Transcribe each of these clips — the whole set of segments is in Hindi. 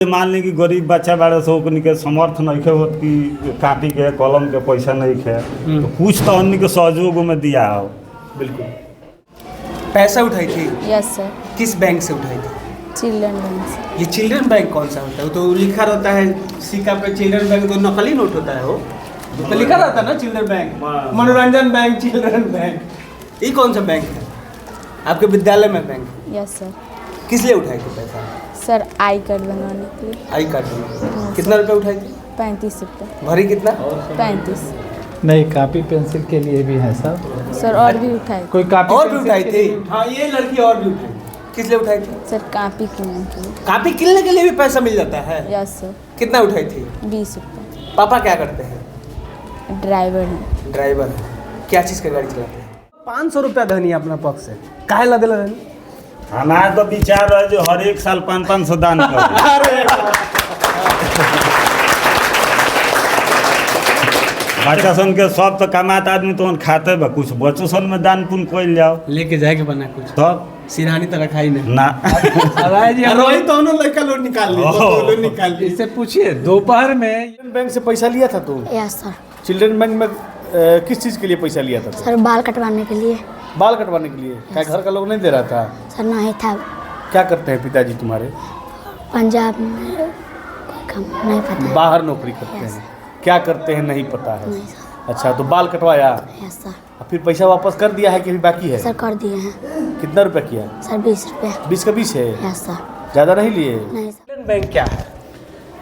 मान ली कि गरीब बच्चा बारे से ओकनी के समर्थ नहीं होत कि कापी के कलम के पैसा नहीं खे तो कुछ तो अन्य के सहयोग में दिया हो। बिल्कुल। पैसा उठाई थी? Yes sir. किस बैंक से उठाई थी? चिल्ड्रन बैंक से। ये चिल्ड्रन बैंक कौन सा होता है? वो तो लिखा रहता है सिक्का पे चिल्ड्रन बैंक, तो नकली नोट होता है वो तो लिखा रहता है ना चिल्ड्रन बैंक, मनोरंजन बैंक, चिल्ड्रन बैंक। ये कौन सा बैंक है आपके विद्यालय में बैंक? Yes sir. किस लिए उठाई थी पैसा? सर आई कार्ड बनवाने के लिए। आई कार्ड बनवाने। कितना रुपये उठाई थी? 35 रुपये। भरी कितना? 35। नहीं, कापी पेंसिल के लिए भी है सब। सर और भी उठाई। कोई कापी और भी उठाई थी? हाँ, ये लड़की और भी उठाई। किस लिए उठाई थी? सर कापी किनने के लिए। कापी किनने के लिए भी पैसा मिल जाता है? Yes sir. कितना उठाई थी? 20 रुपये। पापा क्या करते हैं? ड्राइवर है। ड्राइवर है। क्या चीज़ का गाड़ी चलाते हैं? 500 रुपया धनी अपना पक्ष से काहे ला दिला धनी? हमारा तो विचार है जो हर एक साल 500 दान कर बच्चा सन के सब तो कमात आदमी तो खाते बा, कुछ बच्चों सन में दान पुण्य कोई जाओ लेके जाके बना कुछ तब सिरहानी तो रखा ही नहीं ना। रोहित तो उन्होंने लड़का लोग निकाल ली। इससे पूछिए दोपहर में चिल्ड्रन बैंक से पैसा लिया था तू? Yes sir. चिल्ड्रन बैंक में किस चीज़ के लिए पैसा लिया था? सर बाल कटवाने के लिए। बाल कटवाने के लिए? क्या घर का लोग नहीं दे रहा था? सर नहीं था। क्या करते हैं पिताजी तुम्हारे? पंजाब में कोई काम नहीं पता है। बाहर नौकरी करते हैं। क्या करते हैं नहीं पता है? नहीं सर। अच्छा, तो बाल कटवाया, यस सर। फिर पैसा वापस कर दिया है कि अभी बाकी है? सर कर दिए हैं। कितना रुपया किया? सर 20 रुपये। 20 का 20 है? Yes sir. ज़्यादा नहीं लिए? नहीं सर। चिल्ड्रन बैंक क्या है?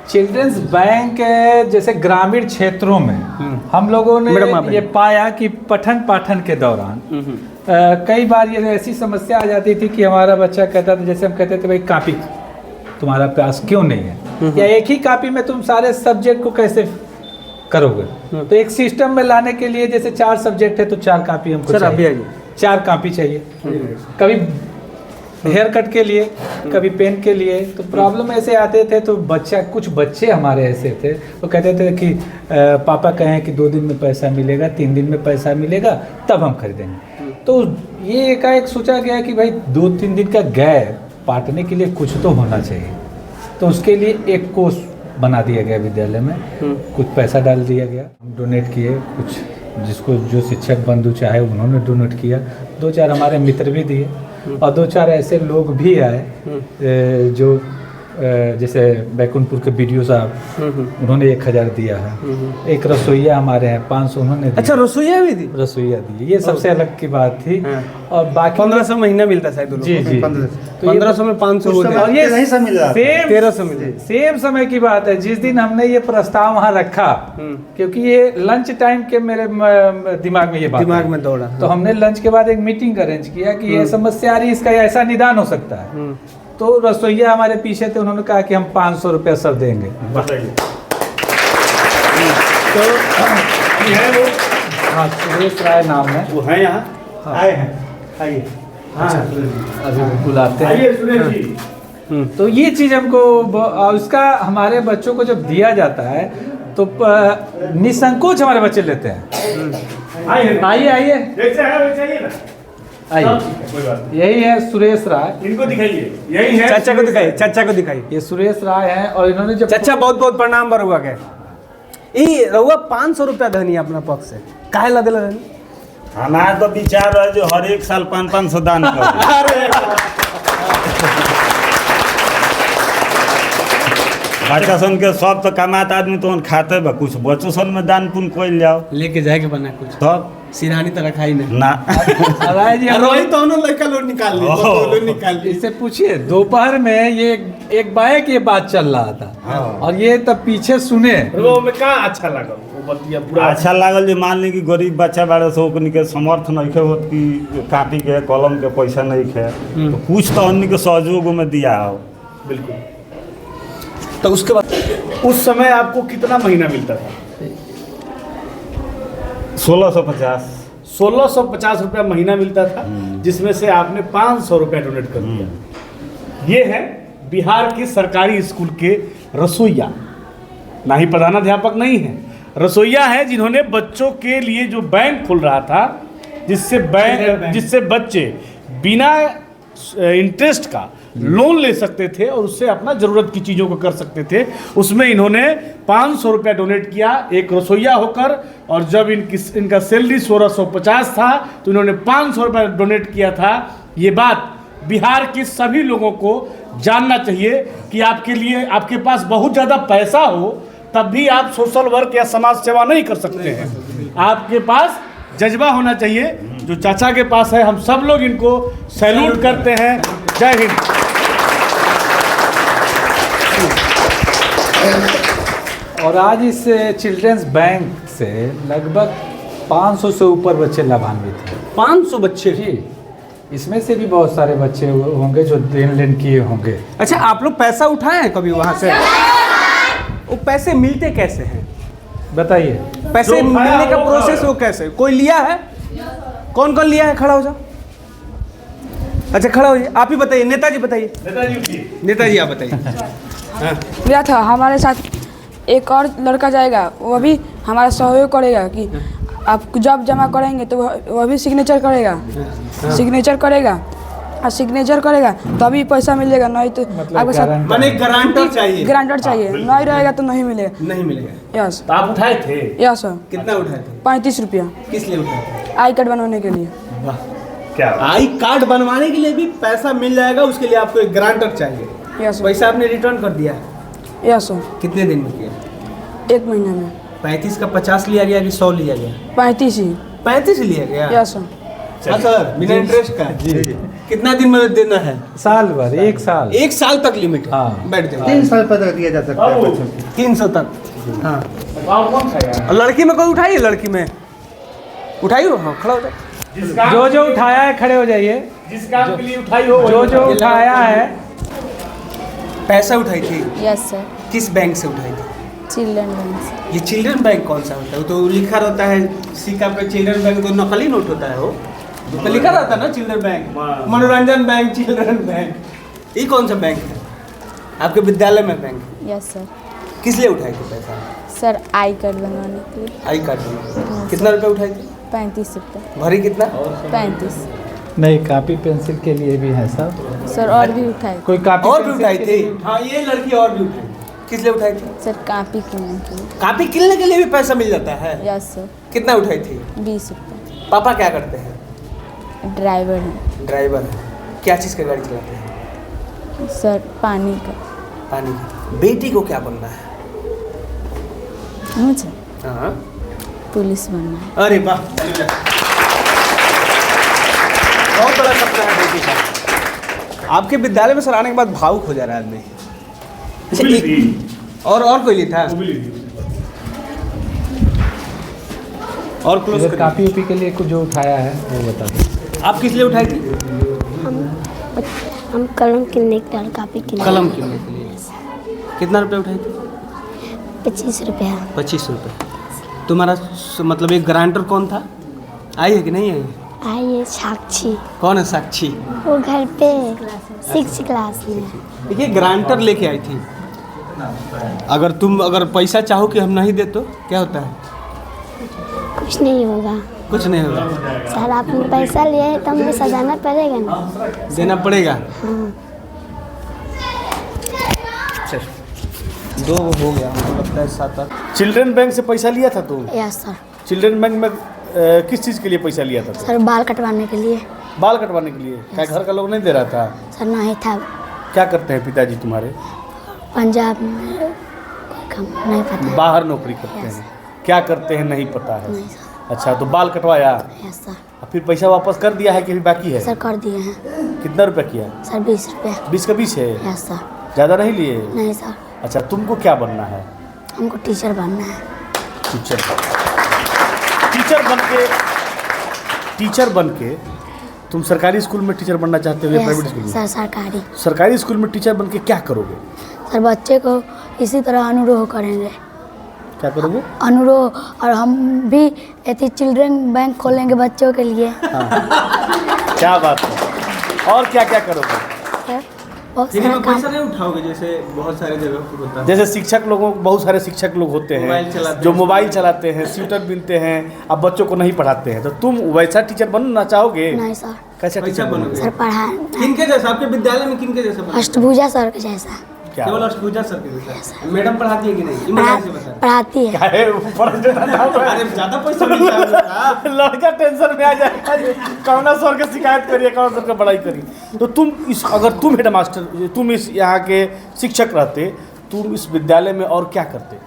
चिल्ड्रंस बैंक जैसे ग्रामीण क्षेत्रों में हम लोगों ने ये पाया कि पठन पाठन के दौरान कई बार ये ऐसी समस्या आ जाती थी कि हमारा बच्चा कहता था, जैसे हम कहते थे भाई कापी तुम्हारा पास क्यों नहीं है, या एक ही कापी में तुम सारे सब्जेक्ट को कैसे करोगे। तो एक सिस्टम में लाने के लिए जैसे 4 सब्जेक्ट है तो 4 कापी हमको सर अभी चाहिए, 4 कापी चाहिए। कभी हेयर कट के लिए, कभी पेन के लिए। तो प्रॉब्लम ऐसे आते थे तो कुछ बच्चे हमारे ऐसे थे वो कहते थे कि पापा कहें कि 2 दिन में पैसा मिलेगा, 3 दिन में पैसा मिलेगा तब हम खरीदेंगे। तो ये एकाएक सोचा गया कि भाई 2-3 दिन का गैप बांटने के लिए कुछ तो होना चाहिए। तो उसके लिए एक कोर्स बना दिया गया विद्यालय में, कुछ पैसा डाल दिया गया, हम डोनेट किए, कुछ जिसको जो शिक्षक बंधु चाहे उन्होंने डोनेट किया, 2-4 हमारे मित्र भी दिए और 2-4 ऐसे लोग भी आए जो जैसे बैकुंठपुर के बीडीओ साहब उन्होंने 1000 दिया है। एक रसोईया हमारे हैं 500 उन्होंने दिया। अच्छा, रसोईया भी दी? रसोईया दी, ये सबसे अलग की बात थी। और बाकी 1500 महीना मिलता है। जी जी, 1500 में 500 और ये नहीं सब मिल रहा सेम 1300 मिले। सेम समय की बात है जिस दिन हमने ये प्रस्ताव वहाँ रखा, क्योंकि ये लंच टाइम के मेरे दिमाग में ये बात दिमाग में दौड़ा। तो हमने लंच के बाद एक मीटिंग अरेंज किया कि ये समस्या आ रही, इसका ऐसा निदान हो सकता है। तो रसोईया हमारे पीछे थे, उन्होंने कहा कि हम 500 रुपया सर देंगे। तो है वो, हाँ, सुरेश राय नाम है, वो है यहाँ आए हैं, आइए। हाँ अभी बुलाते हैं। तो ये चीज़ हमको उसका हमारे बच्चों को जब दिया जाता है तो निसंकोच हमारे बच्चे लेते हैं। आइए आइए, यही है सुरेश राय। इनको दिखाइए, यही है। चाचा को दिखाइए, चाचा को दिखाइए। ये सुरेश राय हैं और इन्होंने जब चाचा बहुत बहुत प्रणाम बरुआ के। ई रहुआ 500 रुपया धनी अपना पक्ष से काहे ला दिला धनी? हमारा तो विचार है जो हर एक साल 500 दान कर बच्चा सन के सब तो कमात आदमी तो खाते बा, कुछ बच्चों सन में दान पुण्य कोई जाओ लेके जाके बना कुछ तब सिरहानी तो रखा ही नहीं। ना। रोहित तो उन्होंने लड़का लोग निकाल ली। इससे पूछिए दोपहर में ये एक बाइक ये बात चल रहा था और ये तब पीछे सुने वो में क्या अच्छा लगा, वो बतिया पूरा अच्छा लागल जो मान ली कि गरीब बच्चा बारे से ओकनी के समर्थ नहीं होत कि कापी के कलम के पैसा नहीं खे तो कुछ तो अन्य के सहयोग में दिया हो। बिल्कुल। तो उसके बाद उस समय आपको कितना महीना मिलता था? 1650 रुपया महीना मिलता था, जिसमें से आपने 500 रुपया डोनेट कर दिया। ये है बिहार के सरकारी स्कूल के रसोईया, ना ही प्रधानाध्यापक नहीं है, रसोईया है जिन्होंने बच्चों के लिए जो बैंक खोल रहा था जिससे बच्चे बिना इंटरेस्ट का लोन ले सकते थे और उससे अपना ज़रूरत की चीज़ों को कर सकते थे। उसमें इन्होंने 500 रुपया डोनेट किया एक रसोईया होकर, और जब इनका सैलरी 1650 था तो इन्होंने 500 रुपया डोनेट किया था। ये बात बिहार के सभी लोगों को जानना चाहिए कि आपके लिए, आपके पास बहुत ज़्यादा पैसा हो तब भी आप सोशल वर्क या समाज सेवा नहीं कर सकते हैं। आपके पास जज्बा होना चाहिए, जो चाचा के पास है। हम सब लोग इनको सैल्यूट करते हैं। जय हिंद। और आज इस चिल्ड्रंस बैंक से लगभग 500 से ऊपर बच्चे लाभान्वित हैं 500 बच्चे। जी। इसमें से भी बहुत सारे बच्चे होंगे जो देन लेन किए होंगे। अच्छा, आप लोग पैसा उठाए हैं कभी वहाँ से? वो पैसे मिलते कैसे हैं? बताइए। पैसे मिलने का प्रोसेस वो कैसे? कोई लिया है? कौन कौन लिया है? खड़ा हो जाओ। अच्छा, खड़ा हो जाइए। आप ही बताइए, नेताजी बताइए। नेताजी आप बताइए। गया था हमारे साथ एक और लड़का जाएगा, वो भी हमारा सहयोग करेगा कि आप जब जमा करेंगे तो वह भी सिग्नेचर करेगा और सिग्नेचर करेगा तभी पैसा मिलेगा, नहीं तो आपके साथ माने गारंटर चाहिए। गारंटर चाहिए, नहीं रहेगा तो नहीं मिलेगा। नहीं मिलेगा। यस तो आप उठाए थे? Yes sir. कितना उठाए थे? 35 रुपया। किस लिए उठाए थे? आई कार्ड बनवाने के लिए। क्या आई कार्ड बनवाने के लिए भी पैसा मिल जाएगा, उसके लिए आपको एक गारंटर चाहिए। Yes sir. पैसा आपने रिटर्न कर दिया? Yes sir. कितने दिन में किया? 1 महीना में। 35 का 50 लिया गया कि 100 लिया गया? 35 ही। 35 लिया गया? Yes sir. हाँ सर, बिना इंटरेस्ट का। जी। कितना दिन में देना है? साल भर, 1 साल। 1 साल तक लिमिट है। हाँ। बैठ जाओ। 3 साल तक दिया जा सकता है बच्चों को। 300 तक। हाँ। और लड़की में कोई उठाइए, लड़की में उठाइए। हाँ, खड़ा हो जाए। जो उठाया है खड़े हो जाइए। जिस काम के लिए उठाई हो जो उठाया है। पैसा उठाई थी? Yes sir. किस बैंक से उठाई थी? चिल्ड्रन बैंक से। ये चिल्ड्रन बैंक कौन सा होता है? वो तो लिखा रहता है सिक्का पे चिल्ड्रन बैंक, तो नकली नोट होता है वो तो लिखा रहता है ना चिल्ड्रन बैंक, मनोरंजन बैंक, चिल्ड्रन बैंक। ये कौन सा बैंक है आपके विद्यालय में? Bank yes sir. किस लिए उठाए थे पैसा? सर आई कार्ड बनवाने के लिए। आई कार्ड में। कितना रुपए उठाए थे? 35 रुपये। भरी कितना? 35 नहीं, कापी पेंसिल के लिए भी है सब। सर। और भी उठाए। कोई कापी और भी पेंसिल उठाई के थी? लिए भी- हाँ, ये लड़की और भी उठाई। किस लिए उठाई थी? सर कापी किनने के लिए। कापी किलने के लिए भी पैसा मिल जाता है? Yes sir. कितना उठाई थी? 20 रुपये। पापा क्या करते हैं? ड्राइवर है ड्राइवर है। क्या चीज़ का गाड़ी चलाते हैं? सर। पानी का। पानी का। बेटी को क्या बनना है? मुझे हाँ। पुलिस बनना है। अरे वाह, बहुत बड़ा सपना है बेटी का। आपके विद्यालय में सर आने के बाद भावुक हो जा रहा है आदमी। अच्छा, और कोई नहीं था? और क्लोज इधर कापी उपी के लिए कुछ जो उठाया है वो बता दो। आप किस लिए उठाई थी? हम कलम किनने के लिए, कापी किनने। कलम किनने के लिए। कितना रुपए उठाए थे? 25 रुपया। 25 रुपये। तुम्हारा मतलब एक गारंटर कौन था? आई है कि नहीं आई? आइए साक्षी। कौन है साक्षी? वो घर पे 6 क्लास में। देखिए, गारंटर लेके आई थी। अगर पैसा चाहो कि हम नहीं दे तो क्या होता है? कुछ नहीं होगा। कुछ नहीं होगा। सर आपने पैसा लिया है तो हमें सजाना पड़ेगा ना। देना पड़ेगा। हाँ। चल, 2 हो गया, मुझे लगता है 7-8। चिल्ड्रन बैंक से पैसा लिया था तुम? Yes sir. चिल्ड्रन बैंक में किस चीज़ के लिए पैसा लिया था तुम? सर बाल कटवाने के लिए। बाल कटवाने के लिए? क्या घर का लोग नहीं दे रहा था? सर नहीं था। क्या करते हैं पिताजी तुम्हारे? पंजाब में कोई काम नहीं पता। बाहर नौकरी करते हैं। क्या करते हैं नहीं पता है? नहीं सर। अच्छा, तो बाल कटवाया, यस सर। और फिर पैसा वापस कर दिया है कि अभी बाकी है? सर कर दिए हैं। कितना रुपया किया? सर 20 रुपया। 20 का 20 है? Yes sir. ज़्यादा नहीं लिए? नहीं सर। अच्छा, तुमको क्या बनना है? हमको टीचर बनना है। टीचर बन के तुम सरकारी स्कूल में टीचर बनना चाहते हो या प्राइवेट स्कूल में? सर सरकारी। सरकारी स्कूल में टीचर बन के क्या करोगे? सर बच्चे को इसी तरह अनुरोध करेंगे। क्या करोगे? अनुरोध। और हम भी ऐसे चिल्ड्रन बैंक खोलेंगे बच्चों के लिए। क्या बात है। और क्या क्या करोगे? सर बहुत लेकिन सारा वो काम। पैसा नहीं उठाओगे जैसे बहुत सारे जगह पर होता है? जैसे शिक्षक लोगों, बहुत सारे शिक्षक लोग होते मोबाइल हैं चलाते जो हैं। मोबाइल चलाते हैं, स्वेटर बिनते हैं, अब बच्चों को नहीं पढ़ाते हैं, तो तुम वैसा टीचर बनना चाहोगे? नहीं सर। कैसा टीचर बनोगे? सर पढ़ा किनके जैसा आपके विद्यालय में किनके जैसा बनोगे? अष्टभुजा सर के जैसा क्या केवल अष्टभुजा सर के जैसा। मैडम पढ़ाती है कि नहीं ईमानदारी से बता। पढ़ाती है। अरे ऊपर अरे ज्यादा पैसा मिलता है उसका। लड़का टेंशन में आ जाएगा कौना सर के शिकायत करिए, कौन सर का बड़ाई करी। तो तुम इस, अगर तुम हेड मास्टर, तुम इस यहाँ के शिक्षक रहते, तुम इस विद्यालय में और क्या करते?